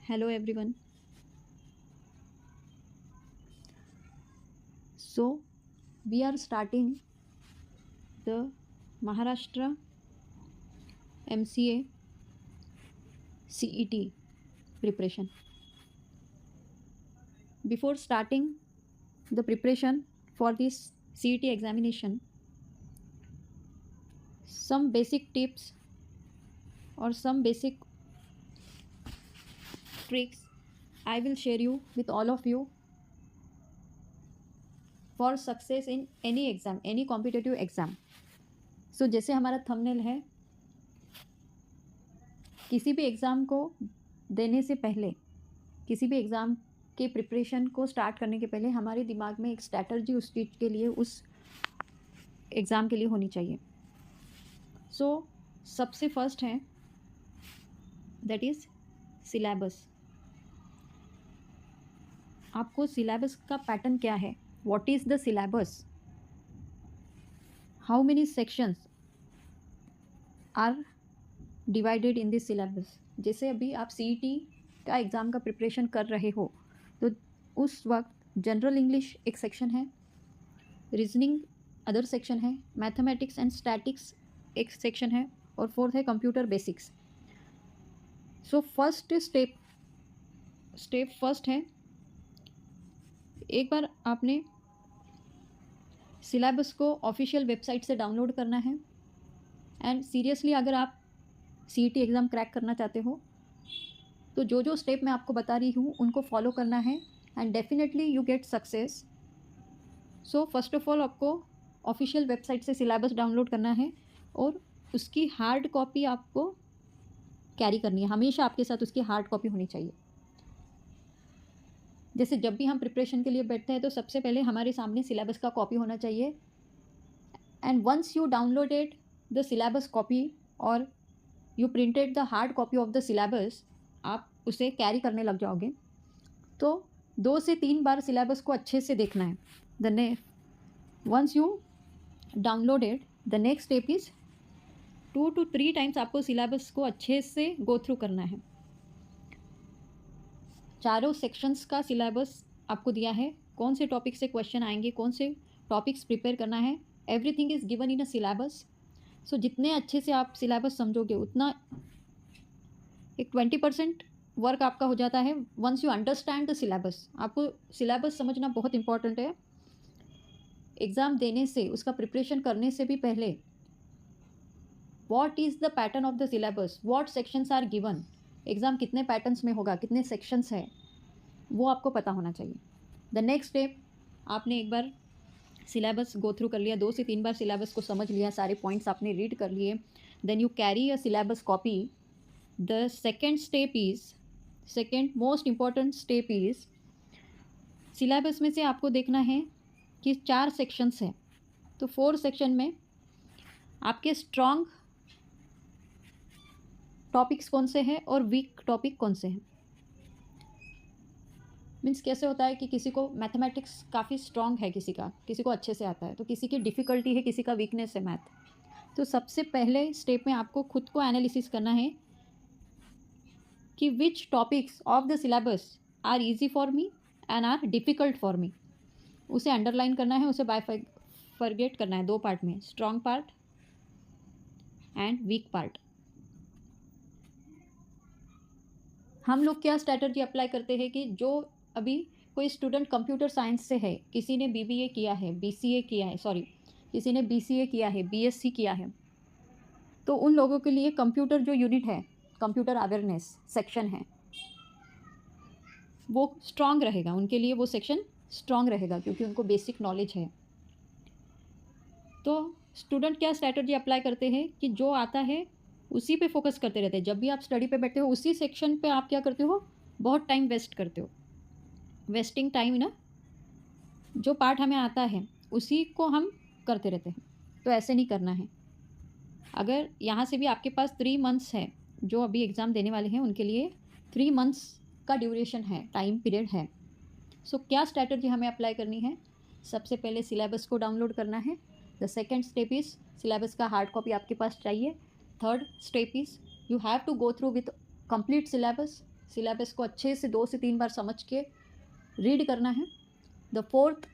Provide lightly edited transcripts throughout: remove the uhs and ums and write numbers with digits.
Hello everyone. So we are starting the Maharashtra MCA CET preparation. Before starting the preparation for this CET examination, some basic tips or some basic tricks I will share you with all of you for success in any exam, any competitive exam. So जैसे हमारा thumbnail है, किसी भी exam को देने से पहले, किसी भी एग्ज़ाम के प्रिपरेशन को स्टार्ट करने के पहले हमारे दिमाग में एक स्ट्रैटर्जी उस चीज़ के लिए, उस एग्ज़ाम के लिए होनी चाहिए. सो सबसे फर्स्ट है दैट इज़ सिलेबस. आपको सिलेबस का पैटर्न क्या है, what is the syllabus, how many sections are divided in this syllabus. जैसे अभी आप सीईटी का एग्ज़ाम का प्रिपरेशन कर रहे हो तो उस वक्त जनरल इंग्लिश एक सेक्शन है, रीजनिंग अदर सेक्शन है, मैथमेटिक्स एंड स्टैटिक्स एक सेक्शन है और फोर्थ है computer basics. So first step first है, एक बार आपने सिलेबस को ऑफिशियल वेबसाइट से डाउनलोड करना है. एंड सीरियसली अगर आप सीईटी एग्ज़ाम क्रैक करना चाहते हो तो जो जो स्टेप मैं आपको बता रही हूँ उनको फॉलो करना है and definitely you get success. So first of all आपको ऑफिशियल वेबसाइट से सिलेबस डाउनलोड करना है और उसकी हार्ड कॉपी आपको कैरी करनी है, हमेशा आपके साथ उसकी हार्ड कॉपी होनी चाहिए. जैसे जब भी हम प्रिपरेशन के लिए बैठते हैं तो सबसे पहले हमारे सामने सिलेबस का कॉपी होना चाहिए. And once you downloaded the syllabus copy और you printed the hard copy of the syllabus, आप उसे कैरी करने लग जाओगे. तो 2 से 3 बार सिलेबस को अच्छे से देखना है. Once you downloaded, the next step is 2 to 3 times आपको सिलेबस को अच्छे से गो थ्रू करना है. चारों सेक्शंस का सिलेबस आपको दिया है, कौन से टॉपिक से क्वेश्चन आएंगे, कौन से टॉपिक्स प्रिपेयर करना है, everything is given in a syllabus. So जितने अच्छे से आप सिलेबस समझोगे उतना एक 20% वर्क आपका हो जाता है. Once you understand the syllabus, आपको सिलेबस समझना बहुत इंपॉर्टेंट है. एग्ज़ाम देने से, उसका प्रिपरेशन करने से भी पहले what is the pattern of the syllabus, what sections are given, exam कितने पैटर्न्स में होगा, कितने सेक्शंस है, वो आपको पता होना चाहिए. द नेक्स्ट स्टेप, आपने एक बार सिलेबस गो थ्रू कर लिया, 2 से 3 बार सिलेबस को समझ लिया, सारे पॉइंट्स आपने रीड कर लिए, then you carry a syllabus copy. The second most important step is, syllabus में से आपको देखना है कि 4 सेक्शंस हैं, तो 4 सेक्शन में आपके स्ट्रॉन्ग टॉपिक्स कौन से हैं और वीक टॉपिक कौन से हैं. मीन्स कैसे होता है कि किसी को मैथमेटिक्स काफ़ी स्ट्रॉन्ग है, किसी को अच्छे से आता है, तो किसी की डिफ़िकल्टी है, किसी का वीकनेस है मैथ. तो सबसे पहले स्टेप में आपको खुद को एनालिसिस करना है कि which topics of the syllabus are easy for me and are difficult for me. उसे अंडरलाइन करना है, उसे बाइफरगेट करना है 2 पार्ट में, strong part and weak part. हम लोग क्या स्ट्रैटेजी अप्लाई करते हैं कि जो अभी कोई स्टूडेंट कंप्यूटर साइंस से है, किसी ने बीबीए किया है, किसी ने बीसीए किया है, बीएससी किया है, तो उन लोगों के लिए कंप्यूटर जो यूनिट है, कंप्यूटर अवेयरनेस सेक्शन है, वो स्ट्रांग रहेगा, उनके लिए वो सेक्शन स्ट्रांग रहेगा क्योंकि उनको बेसिक नॉलेज है. तो स्टूडेंट क्या स्ट्रैटेजी अप्लाई करते हैं कि जो आता है उसी पे फोकस करते रहते हैं. जब भी आप स्टडी पे बैठते हो उसी सेक्शन पे आप क्या करते हो, बहुत टाइम वेस्ट करते हो. वेस्टिंग टाइम ना, जो पार्ट हमें आता है उसी को हम करते रहते हैं. तो ऐसे नहीं करना है. अगर यहाँ से भी आपके पास 3 मंथ्स है, जो अभी एग्ज़ाम देने वाले हैं उनके लिए 3 मंथ्स का ड्यूरेशन है, टाइम पीरियड है. सो क्या स्ट्रैटेजी हमें अप्लाई करनी है, सबसे पहले सिलेबस को डाउनलोड करना है. The second step is syllabus का हार्ड कॉपी आपके पास चाहिए. Third step is you have to go through with complete syllabus. Syllabus को अच्छे से 2 से 3 बार समझ के रीड करना है। The fourth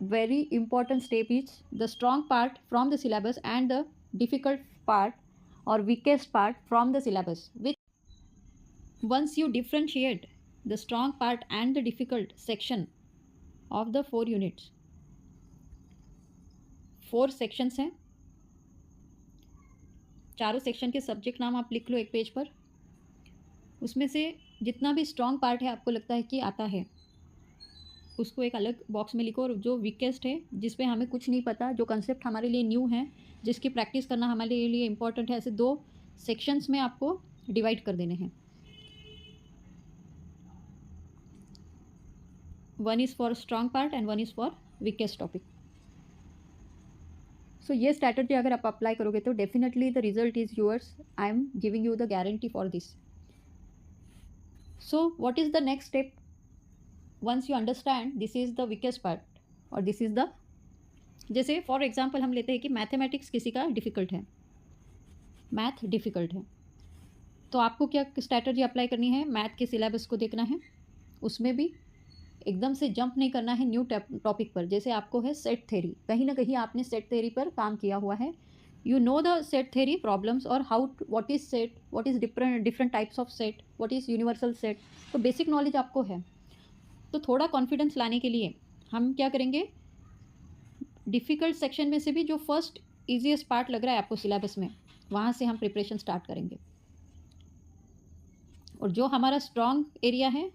very important step is the strong part from the syllabus and the difficult part और weakest part from the syllabus, which once you differentiate the strong part and the difficult section of the 4 units, 4 sections हैं, चारों section के subject नाम आप लिख लो एक page पर। उसमें से जितना भी स्ट्रॉन्ग पार्ट है आपको लगता है कि आता है, उसको एक अलग बॉक्स में लिखो। और जो वीकेस्ट है, जिस पे हमें कुछ नहीं पता, जो कंसेप्ट हमारे लिए न्यू है, जिसकी प्रैक्टिस करना हमारे लिए इम्पॉर्टेंट है, ऐसे 2 सेक्शंस में आपको डिवाइड कर देने हैं। One is for strong part and one is for weakest topic. So ये स्ट्रैटेजी अगर आप अप्लाई करोगे तो definitely the result is yours. I am giving you the guarantee for this. So what is the next step once you understand this is the weakest part और this is the, जैसे for example हम लेते हैं कि mathematics किसी का difficult है, math difficult है, तो आपको क्या स्ट्रैटेजी अप्लाई करनी है? मैथ के सिलेबस को देखना है, उसमें भी एकदम से जंप नहीं करना है न्यू टॉपिक पर। जैसे आपको है सेट थ्योरी, कहीं ना कहीं आपने सेट थ्योरी पर काम किया हुआ है, you know the set theory problems और how what is set, what is different types of set, what is universal set, तो बेसिक नॉलेज आपको है। तो थोड़ा कॉन्फिडेंस लाने के लिए हम क्या करेंगे, डिफ़िकल्ट सेक्शन में से भी जो फर्स्ट ईजीएस्ट पार्ट लग रहा है आपको सिलेबस में, वहाँ से हम प्रिपरेशन स्टार्ट करेंगे। और जो हमारा स्ट्रॉन्ग एरिया है,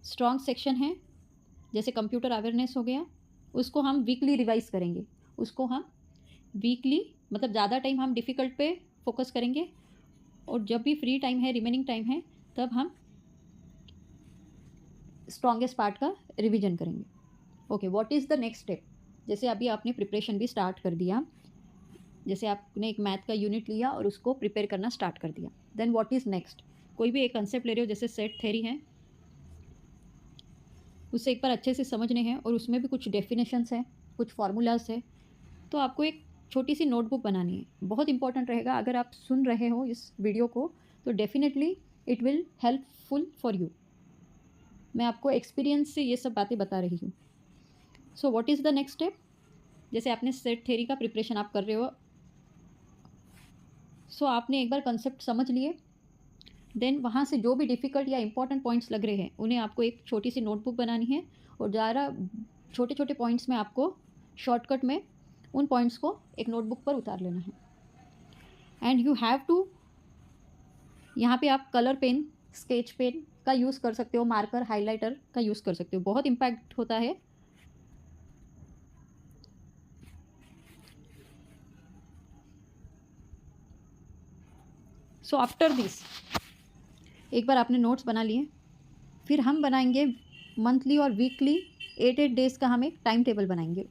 स्ट्रॉन्ग सेक्शन है, जैसे कंप्यूटर अवेयरनेस हो गया, उसको हम वीकली रिवाइज करेंगे। उसको हम वीकली मतलब ज़्यादा टाइम हम डिफ़िकल्ट पे फोकस करेंगे और जब भी फ्री टाइम है, रिमेनिंग टाइम है, तब हम स्ट्रॉन्गेस्ट पार्ट का रिवीजन करेंगे। Okay, what is the next step? जैसे अभी आपने प्रिपरेशन भी स्टार्ट कर दिया, जैसे आपने एक मैथ का यूनिट लिया और उसको प्रिपेयर करना स्टार्ट कर दिया, देन व्हाट इज़ नेक्स्ट? कोई भी एक कंसेप्ट ले रहे हो, जैसे सेट थ्योरी है, उसे एक बार अच्छे से समझने हैं और उसमें भी कुछ डेफिनेशंस हैं, कुछ फार्मूलाज है, तो आपको एक छोटी सी नोटबुक बनानी है। बहुत इंपॉर्टेंट रहेगा, अगर आप सुन रहे हो इस वीडियो को तो definitely it will helpful for you. मैं आपको एक्सपीरियंस से ये सब बातें बता रही हूँ। सो what is the next step? जैसे आपने सेट थ्योरी का प्रिपरेशन आप कर रहे हो, सो आपने एक बार कंसेप्ट समझ लिए, देन वहाँ से जो भी डिफ़िकल्ट या इंपॉर्टेंट पॉइंट्स लग रहे हैं उन्हें आपको एक छोटी सी नोटबुक बनानी है और ज़रा छोटे छोटे पॉइंट्स में आपको शॉर्टकट में उन पॉइंट्स को एक नोटबुक पर उतार लेना है। एंड यू हैव टू, यहाँ पे आप कलर पेन, स्केच पेन का यूज़ कर सकते हो, मार्कर, हाइलाइटर का यूज़ कर सकते हो, बहुत इम्पैक्ट होता है। सो आफ्टर दिस, एक बार आपने नोट्स बना लिए, फिर हम बनाएंगे मंथली और वीकली 8 डेज़ का हम एक टाइम टेबल बनाएंगे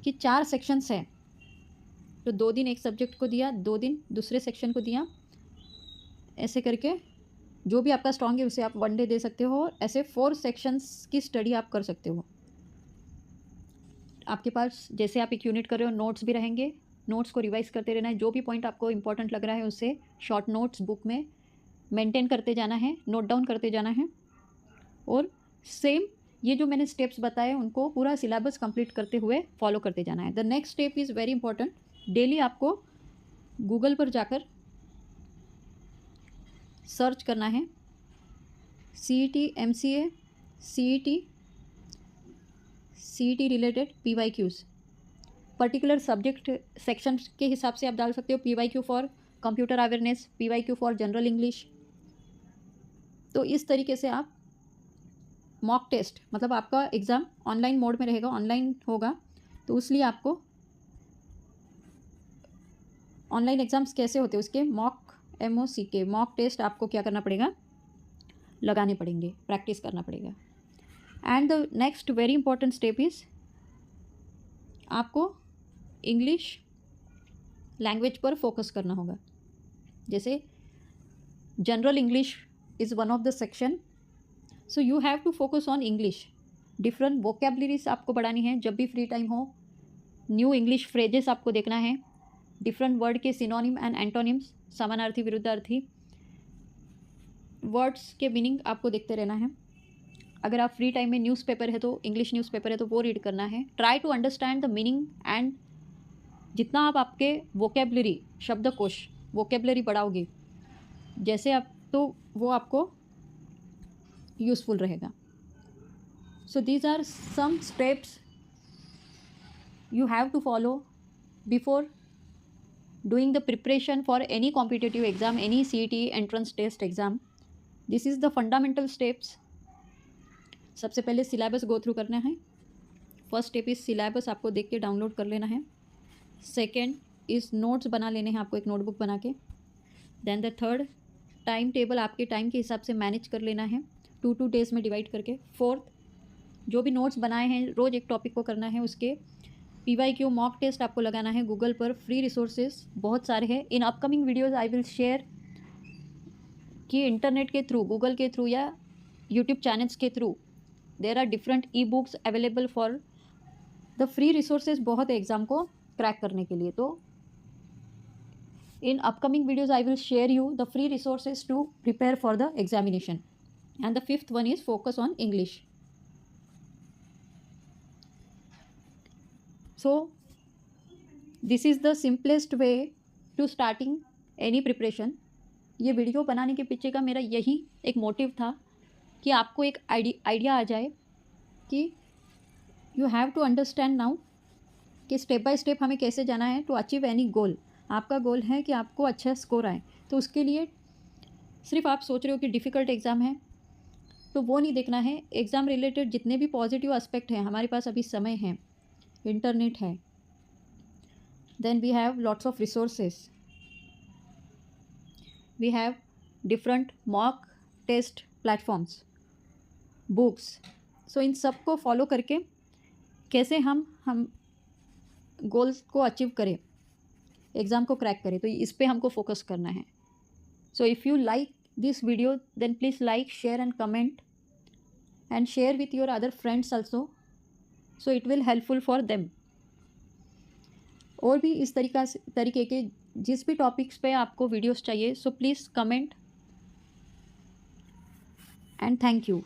कि 4 सेक्शंस हैं, तो 2 दिन एक सब्जेक्ट को दिया, 2 दिन दूसरे सेक्शन को दिया, ऐसे करके जो भी आपका स्ट्रॉन्ग है उसे आप 1 डे दे सकते हो। ऐसे 4 सेक्शंस की स्टडी आप कर सकते हो। आपके पास जैसे आप एक यूनिट कर रहे हो, नोट्स भी रहेंगे, नोट्स को रिवाइज करते रहना है, जो भी पॉइंट आपको इंपॉर्टेंट लग रहा है उसे शॉर्ट नोट्स बुक में मेंटेन करते जाना है, नोट डाउन करते जाना है। और सेम ये जो मैंने स्टेप्स बताए उनको पूरा सिलेबस कंप्लीट करते हुए फॉलो करते जाना है। The next step is very important, daily आपको गूगल पर जाकर सर्च करना है CET, MCA, CET related PYQs, particular subject section के हिसाब से आप डाल सकते हो। PYQ for computer awareness, PYQ for general English. तो इस तरीके से आप मॉक टेस्ट, मतलब आपका एग्ज़ाम ऑनलाइन मोड में रहेगा, ऑनलाइन होगा, तो इसलिए आपको ऑनलाइन एग्ज़ाम्स कैसे होते हैं उसके MOC मॉक टेस्ट आपको क्या करना पड़ेगा, लगाने पड़ेंगे, प्रैक्टिस करना पड़ेगा। And the next very important step is आपको इंग्लिश लैंग्वेज पर फोकस करना होगा। जैसे general English is one of the section, so you have to focus on English. Different vocabularies आपको बढ़ानी है, जब भी फ्री टाइम हो न्यू इंग्लिश फ्रेजेस आपको देखना है, डिफरेंट वर्ड के सिनोनिम एंड एंटोनिम्स, समानार्थी, विरुद्धार्थी, वर्ड्स के मीनिंग आपको देखते रहना है। अगर आप फ्री टाइम में न्यूज़पेपर है तो इंग्लिश न्यूज़पेपर है तो वो रीड करना है। Try to understand the meaning and जितना आप आपके वोकेबलरी शब्दकोश वोकेबलरी बढ़ाओगे जैसे आप तो वो आपको यूज़फुल रहेगा। So these are some steps you have to follow before doing the preparation for any competitive exam, any CET entrance test exam. This is the fundamental steps. सबसे पहले सिलेबस गो थ्रू करना है। First step is syllabus आपको देख के download कर लेना है। सेकेंड इज नोट्स बना लेने हैं आपको एक नोटबुक बना के। Then the third time table आपके टाइम के हिसाब से मैनेज कर लेना है 2 डेज में डिवाइड करके। फोर्थ जो भी नोट्स बनाए हैं रोज़ एक टॉपिक को करना है। उसके PYQ मॉक टेस्ट आपको लगाना है गूगल पर। फ्री रिसोर्सेज बहुत सारे हैं। In upcoming videos I will share कि इंटरनेट के थ्रू गूगल के थ्रू या यूट्यूब चैनल्स के through there are different e books available for the free resources बहुत है एग्ज़ाम को क्रैक करने के लिए। तो in upcoming videos I will share you the free resources to prepare for the examination. And the fifth one is focus on English. So this is the simplest way to starting any preparation. ये video बनाने के पीछे का मेरा यही एक motive था कि आपको एक आइडिया आ जाए कि you have to understand now कि स्टेप बाय स्टेप हमें कैसे जाना है टू अचीव एनी गोल। आपका गोल है कि आपको अच्छा स्कोर आए, तो उसके लिए सिर्फ आप सोच रहे हो कि डिफ़िकल्ट एग्ज़ाम है तो वो नहीं देखना है। एग्ज़ाम रिलेटेड जितने भी पॉजिटिव एस्पेक्ट हैं, हमारे पास अभी समय है, इंटरनेट है, then we have lots of resources, we have different mock test platforms, books. So इन सब को फॉलो करके कैसे हम गोल्स को अचीव करें, एग्ज़ाम को क्रैक करें, तो इस पे हमको फोकस करना है। So if you like this video then please like, share and comment and share with your other friends also, so it will helpful for them. और भी इस तरीके के जिस भी टॉपिक्स पे आपको वीडियोस चाहिए, so please comment and thank you.